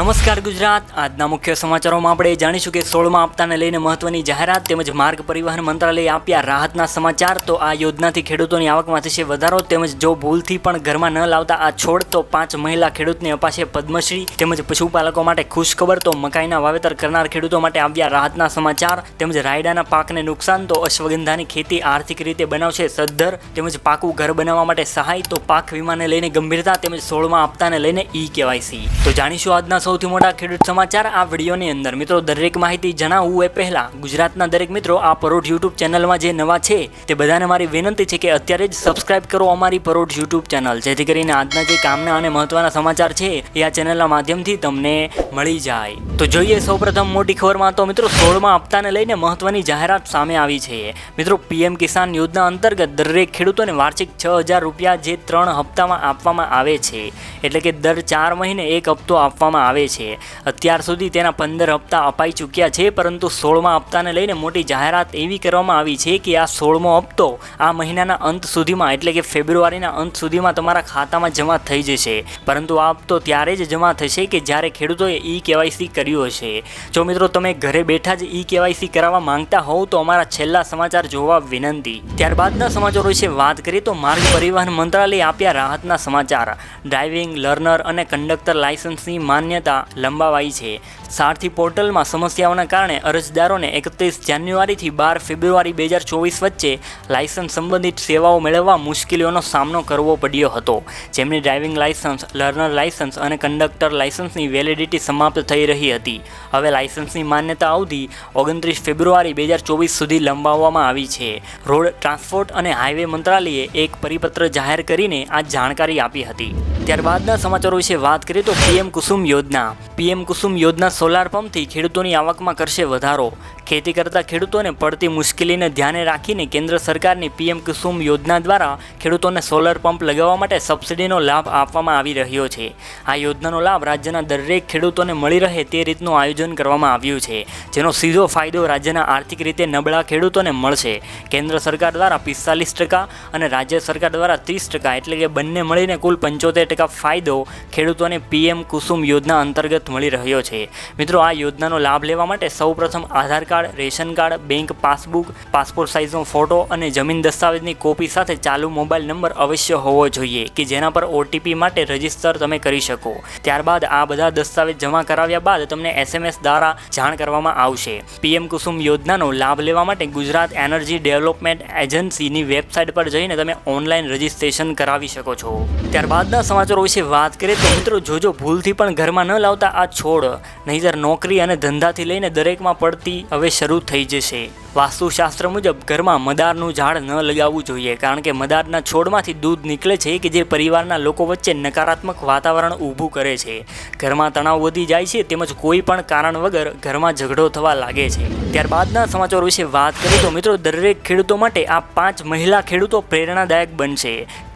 નમસ્કાર ગુજરાત। આજના મુખ્ય સમાચારોમાં આપણે જાણીશું કે 16મા હપ્તાને લઈને મહત્વની જાહેરાત તેમજ માર્ગ પરિવહન મંત્રાલયે આપ્યા રાહતના સમાચાર। તો આ યોજનાથી ખેડૂતોની આવકમાં થશે વધારો તેમજ જો ભૂલથી પણ ઘરમાં ન લાવતા આ છોડ તો 5 મહિલા ખેડૂતને અપાશે પદ્મશ્રી તેમજ પશુપાલકો માટે ખુશખબર। તો મકાઈના વાવેતર કરનાર ખેડૂતો માટે આવ્યા રાહતના સમાચાર તેમજ રાયડાના પાકને નુકસાન તો અશ્વગંધાની ખેતી આર્થિક રીતે બનાવશે સદ્ધર તેમજ પાકું ઘર બનાવવા માટે સહાય। તો પાક વીમાને લઈને ગંભીરતા તેમજ 16મા હપ્તાને લઈને ઈ-કેવાયસી। તો જાણીશું આજના સૌથી મોટા ખેડૂત સમાચાર આ વિડીયોની અંદર। મિત્રો દરેક માહિતી જણાવવું એ પહેલા ગુજરાતના દરેક મિત્રો આ પરોઢ યુટ્યુબ ચેનલમાં જે નવા છે તે બધાને મારી વિનંતી છે કે અત્યારે જ સબસ્ક્રાઇબ કરો અમારી પરોઢ યુટ્યુબ ચેનલ, જેથી કરીને આજના જે કામના અને મહત્વના સમાચાર છે એ આ ચેનલના માધ્યમથી તમને મળી જાય। તો જોઈએ સૌપ્રથમ મોટી ખબરમાં। તો મિત્રો 16મા હપ્તાને લઈને મહત્વની જાહેરાત સામે આવી છે। મિત્રો પીએમ કિસાન યોજના અંતર્ગત દરેક ખેડૂતોને વાર્ષિક 6000 રૂપિયા જે 3 હપ્તામાં આપવામાં આવે છે, એટલે કે દર 4 મહિને એક હપ્તો આપવામાં આવે છે। અત્યાર સુધી તેના 15 હપ્તા અપાઈ ચૂક્યા છે, પરંતુ 16મા હપ્તાને લઈને મોટી જાહેરાત એવી કરવામાં આવી છે કે આ 16મો હપ્તો આ મહિનાના અંત સુધીમાં એટલે કે ફેબ્રુઆરીના અંત સુધીમાં તમારા ખાતામાં જમા થઈ જશે। પરંતુ આ હપ્તો ત્યારે જ જમા થશે કે જ્યારે ખેડૂતોએ ઈ-કેવાયસી કર્યું હશે। જો મિત્રો તમે ઘરે બેઠા જ ઈ-કેવાયસી કરાવવા માંગતા હોવ તો અમારા છેલ્લા સમાચાર જોવા વિનંતી। ત્યારબાદના સમાચારો વિશે વાત કરીએ તો માર્ગ પરિવહન મંત્રાલયે આપ્યા રાહતના સમાચાર। ડ્રાઇવિંગ લર્નર અને કંડક્ટર લાયસન્સની માન્યતા લંબાવાઈ છે। સારથી પોર્ટલમાં સમસ્યાઓના કારણે અરજદારોને 31 જાન્યુઆરીથી 12 ફેબ્રુઆરી 2024 વચ્ચે લાયસન્સ સંબંધિત સેવાઓ મેળવવા મુશ્કેલીઓનો સામનો કરવો પડ્યો હતો। જેમની ડ્રાઇવિંગ લાયસન્સ, લર્નર લાયસન્સ અને કંડક્ટર લાયસન્સની વેલિડિટી સમાપ્ત થઈ રહી હતી, હવે લાયસન્સની માન્યતા અવધિ 29 ફેબ્રુઆરી 2024 સુધી લંબાવવામાં આવી છે। રોડ ટ્રાન્સપોર્ટ અને હાઈવે મંત્રાલયે એક પરિપત્ર જાહેર કરીને આ જાણકારી આપી હતી। ત્યારબાદના સમાચારો વિશે વાત કરીએ તો પીએમ કુસુમ યોજના। પીએમ કુસુમ યોજના સોલાર પંપથી ખેડૂતોની આવકમાં કરશે વધારો। ખેતી કરતા ખેડૂતોને પડતી મુશ્કેલીને ધ્યાને રાખીને કેન્દ્ર સરકારની પીએમ કુસુમ યોજના દ્વારા ખેડૂતોને સોલર પંપ લગાવવા માટે સબસિડીનો લાભ આપવામાં આવી રહ્યો છે। આ યોજનાનો લાભ રાજ્યના દરેક ખેડૂતોને મળી રહે તે રીતનું આયોજન કરવામાં આવ્યું છે, જેનો સીધો ફાયદો રાજ્યના આર્થિક રીતે નબળા ખેડૂતોને મળશે। કેન્દ્ર સરકાર દ્વારા 45% અને રાજ્ય સરકાર દ્વારા 30%, એટલે કે બંને મળીને કુલ 75% ફાયદો ખેડૂતોને પીએમ કુસુમ યોજના અંતર્ગત મળી રહ્યો છે। મિત્રો આ યોજનાનો લાભ લેવા માટે સૌપ્રથમ Aadhaar card, ration card, bank passbook, passport સાઇઝનો ફોટો અને જમીન દસ્તાવેજની કોપી સાથે ચાલુ મોબાઈલ નંબર અવશ્ય હોવો જોઈએ કે જેના પર ઓટીપી માટે રજીસ્ટર તમે કરી શકો। ત્યારબાદ આ બધા દસ્તાવેજ જમા કરાવ્યા બાદ તમને SMS દ્વારા જાણ કરવામાં આવશે। પીએમ કુસુમ યોજનાનો લાભ લેવા માટે ગુજરાત એનર્જી ડેવલપમેન્ટ એજન્સીની વેબસાઇટ પર જઈને તમે ઓનલાઈન રજીસ્ટ્રેશન કરાવી શકો છો। ત્યારબાદના સમાચારો વિશે વાત કરીએ તો મિત્રો જોજો ભૂલથી પણ ઘરમાં ન લાવતા આ છોડ, નહીંતર નોકરી અને ધંધાથી લઈને દરેકમાં પડતી હવે શરૂ થઈ જશે। વાસ્તુશાસ્ત્ર મુજબ ઘરમાં મદારનું ઝાડ ન લગાવવું જોઈએ, કારણ કે મદારના છોડમાંથી દૂધ નીકળે છે કે જે પરિવારના લોકો વચ્ચે નકારાત્મક વાતાવરણ ઊભું કરે છે, ઘરમાં તણાવ વધી જાય છે તેમજ કોઈ પણ કારણ વગર ઘરમાં ઝઘડો થવા લાગે છે। ત્યારબાદના સમાચારો વિશે વાત કરીએ તો મિત્રો દરેક ખેડૂતો માટે આ 5 મહિલા ખેડૂતો પ્રેરણાદાયક બનશે,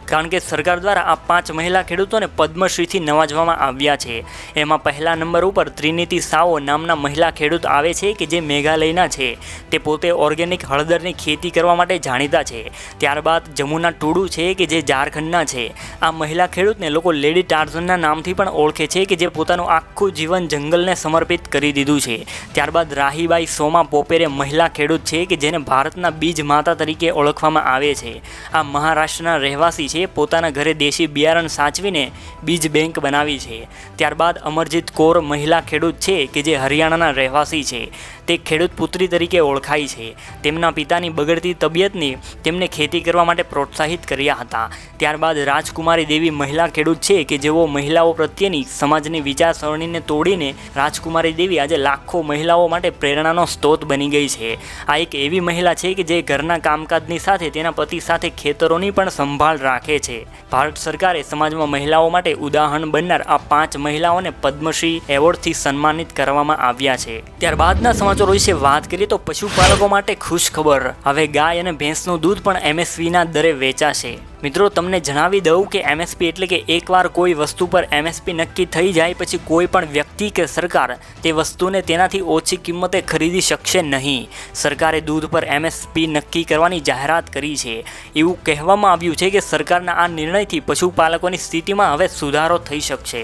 કારણ કે સરકાર દ્વારા આ 5 મહિલા ખેડૂતોને પદ્મશ્રીથી નવાજવામાં આવ્યા છે। એમાં પહેલા નંબર ઉપર ત્રિનીતિ સાવો નામના મહિલા ખેડૂત આવે છે કે જે મેઘાલયના છે। તે પોતે ઓર્ગેનિક હળદરની ખેતી કરવા માટે જાણીતા છે। ત્યારબાદ જમુના ટુડુ છે કે જે ઝારખંડના છે। આ મહિલા ખેડૂતને લોકો લેડી ટાર્ઝનના નામથી પણ ઓળખે છે કે જે પોતાનું આખું જીવન જંગલને સમર્પિત કરી દીધું છે। ત્યારબાદ રાહીબાઈ સોમા પોપેરે મહિલા ખેડૂત છે કે જેને ભારતના બીજ માતા તરીકે ઓળખવામાં આવે છે। આ મહારાષ્ટ્રના રહેવાસી છે, પોતાના ઘરે દેશી બિયારણ સાચવીને બીજ બેંક બનાવી છે। ત્યારબાદ અમરજીત કૌર મહિલા ખેડૂત છે કે જે હરિયાણાના રહેવાસી છે। તે ખેડૂત પુત્રી તરીકે ઓળખાય છે। તેમના પિતાની બગડતી તબિયતની તેમને ખેતી કરવા માટે પ્રોત્સાહિત કર્યા હતા। ત્યારબાદ રાજકુમારી દેવી મહિલા ખેડૂત છે કે જેઓ મહિલાઓ પ્રત્યેની સમાજની વિચારસરણીને તોડીને રાજકુમારી દેવી આજે લાખો મહિલાઓ માટે પ્રેરણાનો સ્ત્રોત બની ગઈ છે। આ એક એવી મહિલા છે કે જે ઘરના કામકાજની સાથે તેના પતિ સાથે ખેતરોની પણ સંભાળ રાખે છે। ભારત સરકારે સમાજમાં મહિલાઓ માટે ઉદાહરણ બનનાર આ 5 મહિલાઓને પદ્મશ્રી એવોર્ડથી સન્માનિત કરવામાં આવ્યા છે। ત્યારબાદના સમાચારો વિશે વાત કરીએ તો પશુપાલકો માટે ખુશ ખબર, હવે ગાય અને ભેંસનું દૂધ પણ MSPના દરે વેચાશે। મિત્રો તમને જણાવી દઉં કે MSP એટલે કે એકવાર કોઈ વસ્તુ પર MSP નક્કી થઈ જાય પછી કોઈ પણ વ્યક્તિ કે સરકાર તે વસ્તુને તેનાથી ઓછી કિંમતે ખરીદી શકશે નહીં। સરકારે દૂધ પર MSP નક્કી કરવાની જાહેરાત કરી છે। એવું કહેવામાં આવ્યું છે કે સરકારના આ નિર્ણયથી પશુપાલકોની સ્થિતિમાં હવે સુધારો થઈ શકશે।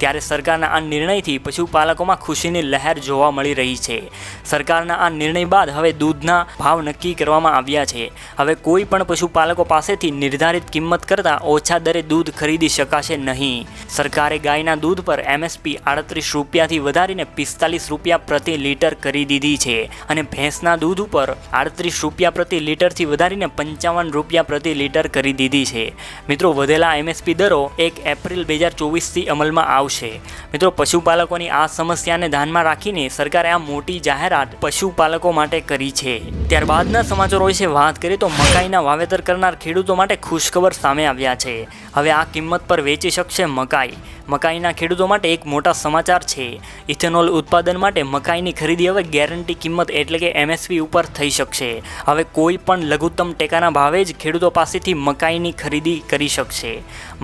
ત્યારે સરકારના આ નિર્ણયથી પશુપાલકોમાં ખુશીની લહેર જોવા મળી રહી છે. સરકારના આ નિર્ણય બાદ હવે દૂધના ભાવ નક્કી કરવામાં આવ્યા છે. હવે કોઈ પણ પશુપાલકો પાસેથી નિર્ધારિત કિંમત કરતાં ઓછા દરે દૂધ ખરીદી શકાશે નહીં. સરકારે ગાયના દૂધ પર MSP 38 રૂપિયાથી વધારીને 45 રૂપિયા પ્રતિ લીટર કરી દીધી છે અને ભેંસના દૂધ ઉપર 38 રૂપિયા પ્રતિ લીટરથી વધારીને 55 રૂપિયા પ્રતિ લીટર કરી દીધી છે. મિત્રો, વધેલા MSP દરો 1 એપ્રિલ 2024થી અમલમાં આવશે. મિત્રો, પશુપાલકોની આ સમસ્યાને ધ્યાનમાં રાખીને સરકારે આ મોટી જાહેરાત પશુપાલકો માટે કરી છે. ત્યારબાદના સમાચારો વિશે વાત કરીએ તો મકાઈના વાવેતર કરનાર ખેડૂતો માટે ખુશખબર સામે આવ્યા છે. હવે આ કિંમત પર વેચી શકશે મકાઈ. મકાઈના ખેડૂતો માટે એક મોટા સમાચાર છે. ઇથેનોલ ઉત્પાદન માટે મકાઈની ખરીદી હવે ગેરંટી કિંમત એટલે કે MSP ઉપર થઈ શકશે. હવે કોઈ પણ લઘુત્તમ ટેકાના ભાવે જ ખેડૂતો પાસેથી મકાઈની ખરીદી કરી શકશે.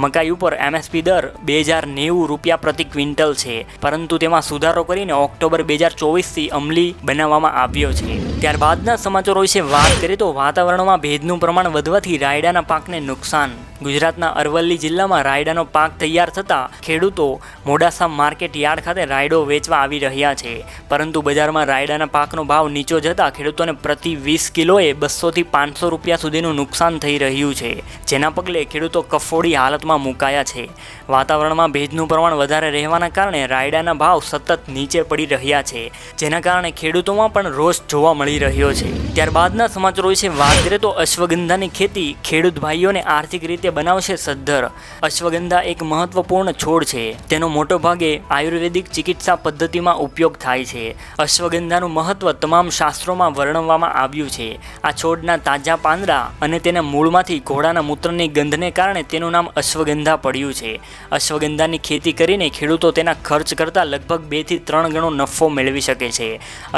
મકાઈ ઉપર MSP દર 2090 રૂપિયા પ્રતિ ક્વિન્ટલ છે, પરંતુ તેમાં સુધારો કરીને ઓક્ટોબર 2024થી અમલી બનાવવામાં આવ્યો છે. ત્યારબાદના સમાચારો વિશે વાત કરીએ તો વાતાવરણમાં ભેજનું પ્રમાણ વધવાથી રાયડાના પાકને નુકસાન. ગુજરાતના અરવલ્લી જિલ્લામાં રાયડાનો પાક તૈયાર થતાં ખેડૂતો મોડાસા માર્કેટ યાર્ડ ખાતે રાયડો વેચવા આવી રહ્યા છે, પરંતુ બજારમાં રાયડાના પાકનો ભાવ નીચો જતાં ખેડૂતોને પ્રતિ 20 કિલોએ 200થી 500 રૂપિયા સુધીનું નુકસાન થઈ રહ્યું છે, જેના પગલે ખેડૂતો કફોડી હાલતમાં મુકાયા છે. વાતાવરણમાં ભેજનું પ્રમાણ વધારે રહેવાના કારણે રાયડાના ભાવ સતત નીચે પડી રહ્યા છે, જેના કારણે ખેડૂતોમાં પણ રોષ જોવા મળી રહ્યો છે. ત્યારબાદના સમાચારો વિશે વાત કરીએ તો અશ્વગંધાની ખેતી ખેડૂત ભાઈઓને આર્થિક રીતે બનાવશે સદ્ધર. અશ્વગંધા એક મહત્વપૂર્ણ છોડ છે. તેનો મોટો ભાગે આયુર્વેદિક ચિકિત્સા પદ્ધતિમાં ઉપયોગ થાય છે. અશ્વગંધાનું મહત્વ તમામ શાસ્ત્રોમાં વર્ણવવામાં આવ્યું છે. આ છોડના તાજા પાંદડા અને તેના મૂળમાંથી ઘોડાના મૂત્રની ગંધને કારણે તેનું નામ અશ્વગંધા પડ્યું છે. અશ્વગંધાની ખેતી કરીને ખેડૂતો તેના ખર્ચ કરતાં લગભગ 2 થી 3 ગણો નફો મેળવી શકે છે.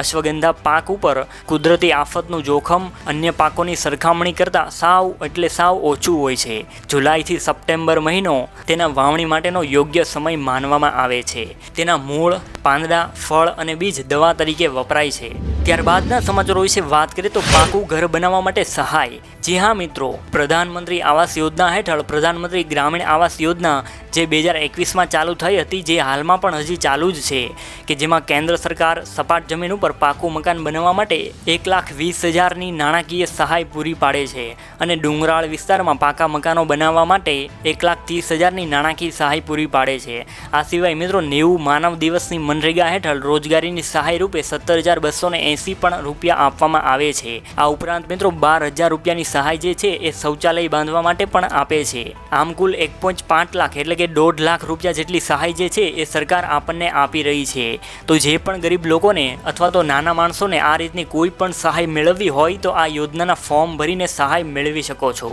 અશ્વગંધા પાક ઉપર કુદરતી આફતનું જોખમ અન્ય પાકોની સરખામણી કરતાં સાવ ઓછું હોય છે. જુલાઈથી સપ્ટેમ્બર મહિનો તેના વાવણી માટેનો યોગ્ય સમય માનવામાં આવે છે. તેના મૂળ, પાંદડા, ફળ અને બીજ દવા તરીકે વપરાય છે. ત્યારબાદના સમાચારો વિશે વાત કરીએ તો પાકું ઘર બનાવવા માટે સહાય. જી હા મિત્રો, પ્રધાનમંત્રી આવાસ યોજના હેઠળ પ્રધાનમંત્રી ગ્રામીણ આવાસ યોજના જે 2021માં ચાલુ થઈ હતી, જે હાલમાં પણ હજી ચાલુ જ છે, કે જેમાં કેન્દ્ર સરકાર સપાટ જમીન ઉપર પાકું મકાન બનાવવા માટે 1,20,000ની નાણાકીય સહાય પૂરી પાડે છે અને ડુંગરાળ વિસ્તારમાં પાકા મકાનો બનાવવા માટે 1,30,000ની નાણાકીય સહાય પૂરી પાડે છે. આ સિવાય મિત્રો 90 માનવ દિવસની મનરેગા હેઠળ રોજગારીની સહાય રૂપે 17,280 પણ રૂપિયા આપવામાં આવે છે. આ ઉપરાંત મિત્રો 12,000 રૂપિયાની સહાય જે છે એ શૌચાલય બાંધવા માટે પણ આપે છે. આમ કુલ 1.5 લાખ એટલે કે 1.5 લાખ રૂપિયા જેટલી સહાય જે છે એ સરકાર આપણને આપી રહી છે. તો જે પણ ગરીબ લોકોને અથવા તો નાના માણસોને આ રીતની કોઈ પણ સહાય મેળવવી હોય તો આ યોજનાના ફોર્મ ભરીને સહાય મેળવી શકો છો.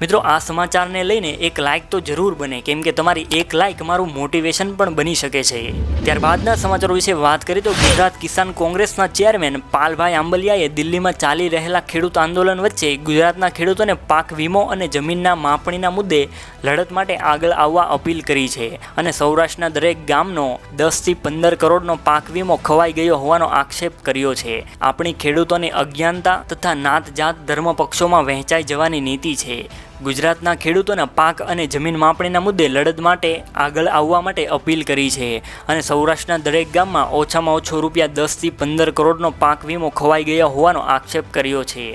મિત્રો, આ સમાચારને લઈને એક લાઇક તો જરૂર બને, કેમ કે તમારી એક લાઇક મારું મોટિવેશન પણ બની શકે છે. ત્યારબાદના સમાચારો વિશે વાત કરીએ તો ગુજરાત કિસાન કોંગ્રેસના ચેરમેન પાલભાઈ આંબલિયાએ દિલ્હીમાં ચાલી રહેલા ખેડૂત આંદોલન વચ્ચે ગુજરાતના ખેડૂતોને પાક વીમો અને જમીનના માપણીના મુદ્દે લડત માટે આગળ આવવા અપીલ કરી છે અને સૌરાષ્ટ્રના દરેક ગામનો 10 થી 15 કરોડનો પાક વીમો ખવાઈ ગયો હોવાનો આક્ષેપ કર્યો છે. આપણી ખેડૂતોની અજ્ઞાનતા તથા નાત જાત ધર્મ પક્ષોમાં વહેંચાઈ જવાની નીતિ છે. ગુજરાતના ખેડૂતોના પાક અને જમીન માપણીના મુદ્દે લડત માટે આગળ આવવા માટે અપીલ કરી છે અને સૌરાષ્ટ્રના દરેક ગામમાં ઓછામાં ઓછો રૂપિયા 10 થી 15 કરોડનો પાક વીમો ખવાઈ ગયો હોવાનો આક્ષેપ કર્યો છે.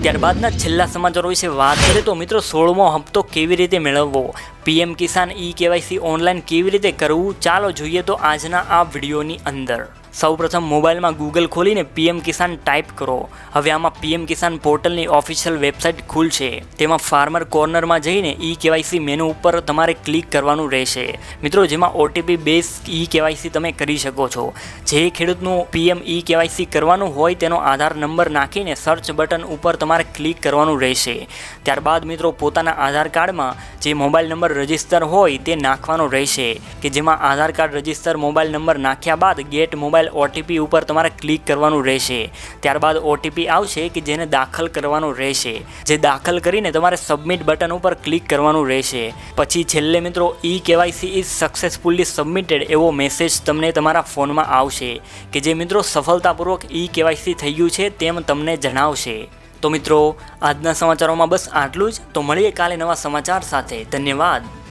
ત્યારબાદના છેલ્લા સમાચારો વિશે વાત કરીએ તો મિત્રો 16મો હપ્તો કેવી રીતે મેળવવો, PM કિસાન eKYC ઓનલાઈન કેવી રીતે કરવું, ચાલો જોઈએ તો આજના આ વિડીયોની અંદર. સૌપ્રથમ મોબાઈલમાં ગૂગલ ખોલીને PM કિસાન ટાઈપ કરો. હવે આમાં PM કિસાન પોર્ટલની ઓફિશિયલ વેબસાઇટ ખુલશે. તેમાં ફાર્મર કોર્નરમાં જઈને eKYC મેનુ ઉપર તમારે ક્લિક કરવાનું રહેશે મિત્રો, જેમાં OTP બેઝ eKYC તમે કરી શકો છો. જે ખેડૂતનું PM eKYC કરવાનું હોય તેનો આધાર નંબર નાખીને સર્ચ બટન ઉપર તમારે ક્લિક કરવાનું રહેશે. ત્યારબાદ મિત્રો પોતાના આધાર કાર્ડમાં જે મોબાઈલ નંબર રજિસ્ટર હોય તે નાખવાનો રહેશે, કે જેમાં આધાર કાર્ડ રજિસ્ટર મોબાઈલ નંબર નાખ્યા બાદ ગેટ મોબાઈલ OTP ઉપર તમારે ક્લિક કરવાનું રહેશે. ત્યારબાદ OTP આવશે કે જેને દાખલ કરવાનું રહેશે, જે દાખલ કરીને તમારે સબમિટ બટન ઉપર ક્લિક કરવાનું રહેશે. પછી છેલ્લે મિત્રો eKYC ઇઝ સક્સેસફુલી સબમિટેડ એવો મેસેજ તમને તમારા ફોનમાં આવશે, કે જે મિત્રો સફળતાપૂર્વક eKYC થઈ ગયું છે તેમ તમને જણાવશે. તો મિત્રો આજના સમાચારોમાં બસ આટલું જ. તો મળીએ કાલે નવા સમાચાર સાથે. ધન્યવાદ.